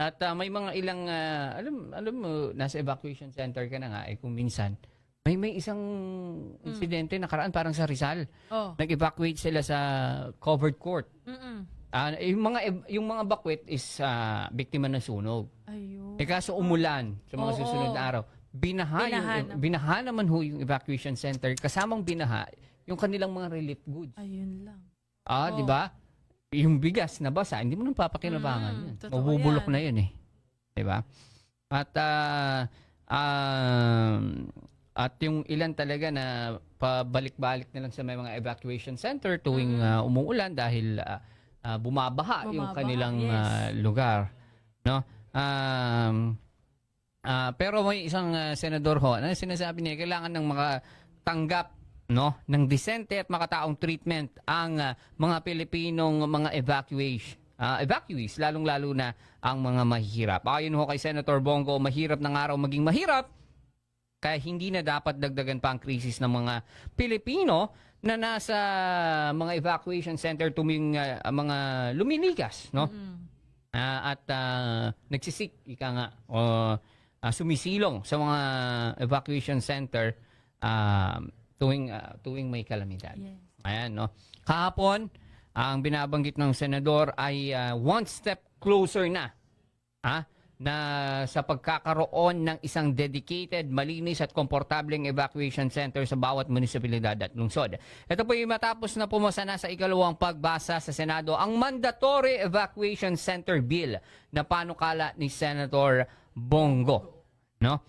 At may mga ilang, alam mo, nasa evacuation center ka na nga, kung minsan, may isang insidente nakaraan parang sa Rizal. Oh. Nag-evacuate sila sa covered court. Mm-mm. Yung mga bakwet is biktima ng sunog. Ayun. Kaso umulan sa mga Oo. susunod na araw. Binaha naman ho yung evacuation center. Kasamang binaha, yung kanilang mga relief goods. Ayun lang. Di ba? Yung bigas na basa, hindi mo nang papakinabangan yun. Totoo Mabubulok yan. na yun Di ba? At yung ilan talaga na pabalik-balik na lang sa may mga evacuation center tuwing umuulan dahil bumabaha yung kanilang lugar. No? Pero may isang senador ho na sinasabi niya kailangan ng makatanggap ng disente at makataong treatment ang mga Pilipinong mga evacuees, lalong-lalo na ang mga mahihirap. Ayon ho kay Senator Bongo, mahirap ng araw maging mahirap, kaya hindi na dapat dagdagan pa ang krisis ng mga Pilipino na nasa mga evacuation center tuming mga lumilikas, no? At nagsisik, ika nga, sumisilong sa mga evacuation center tuwing may kalamidad. Yes. Ayan, no? Kahapon, ang binabanggit ng senador ay one step closer na sa pagkakaroon ng isang dedicated, malinis at komportableng evacuation center sa bawat munisipalidad at lungsod. Ito po yung matapos na pumasa na sa ikalawang pagbasa sa Senado ang Mandatory Evacuation Center Bill na panukala ni Senator Bongo. No?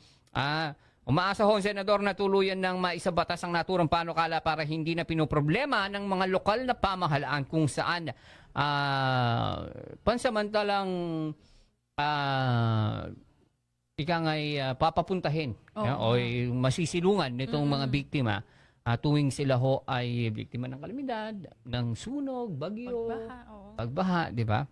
Umaasa ho ang senador na tuluyan ng maisabatas ang naturang panukala para hindi na pinoproblema ng mga lokal na pamahalaan kung saan pansamantalang papapuntahin o masisilungan nitong mga biktima tuwing sila ho ay biktima ng kalamidad, ng sunog, bagyo, pagbaha, di ba?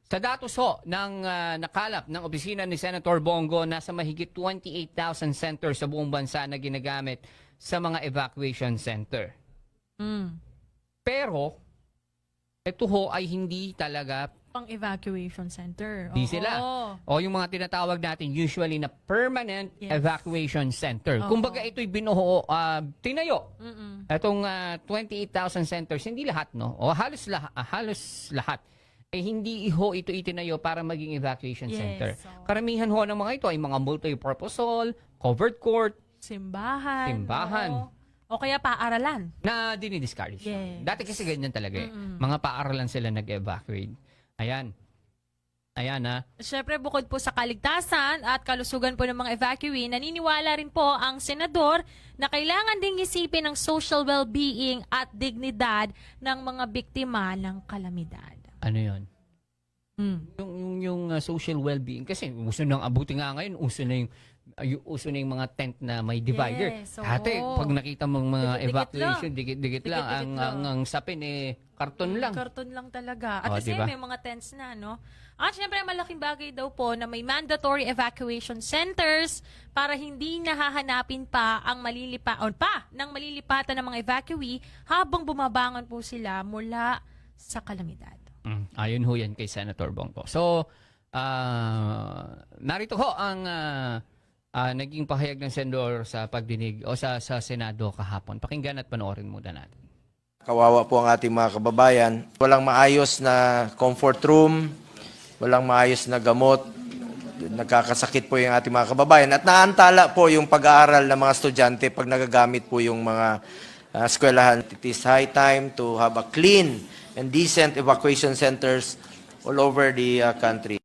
Sa datos ho ng nakalap ng opisina ni Senator Bongo, nasa mahigit 28,000 centers sa buong bansa na ginagamit sa mga evacuation center. Pero, ito ho ay hindi talaga pang-evacuation center. Di sila. O yung mga tinatawag natin usually na permanent evacuation center. Kumbaga ito'y binuho, tinayo. Itong 28,000 centers, hindi lahat, no? O halos lahat. Hindi ho ito itinayo para maging evacuation center. Karamihan ho ng mga ito ay mga multi-purpose hall, covered court, simbahan. O kaya paaralan. Na dinidiscourage. Dati kasi ganyan talaga Mga paaralan sila nag-evacuate. Ayan. Siyempre, bukod po sa kaligtasan at kalusugan po ng mga evacuee, naniniwala rin po ang senador na kailangan ding isipin ang social well-being at dignidad ng mga biktima ng kalamidad. Ano yun? Yung social well-being. Kasi uso nang abuti nga ngayon, uso na yung mga tent na may divider. Dati, pag nakita mong mga evacuation, dikit-dikit lang. Ang sapin karton lang. Karton lang talaga. At kasi may mga tents na, no? At syempre, malaking bagay daw po na may mandatory evacuation centers para hindi nahahanapin pa ang malilipatan ng mga evacuee habang bumabangon po sila mula sa kalamidad. Ayon ho yan kay Senator Bongo. So, narito ho ang naging pahayag ng senador sa pagdinig o sa Senado kahapon. Pakinggan at panoorin muna natin. Kawawa po ang ating mga kababayan. Walang maayos na comfort room, walang maayos na gamot. Nagkakasakit po yung ating mga kababayan. At naantala po yung pag-aaral ng mga estudyante pag nagagamit po yung mga eskwelahan. It is high time to have a clean and decent evacuation centers all over the country.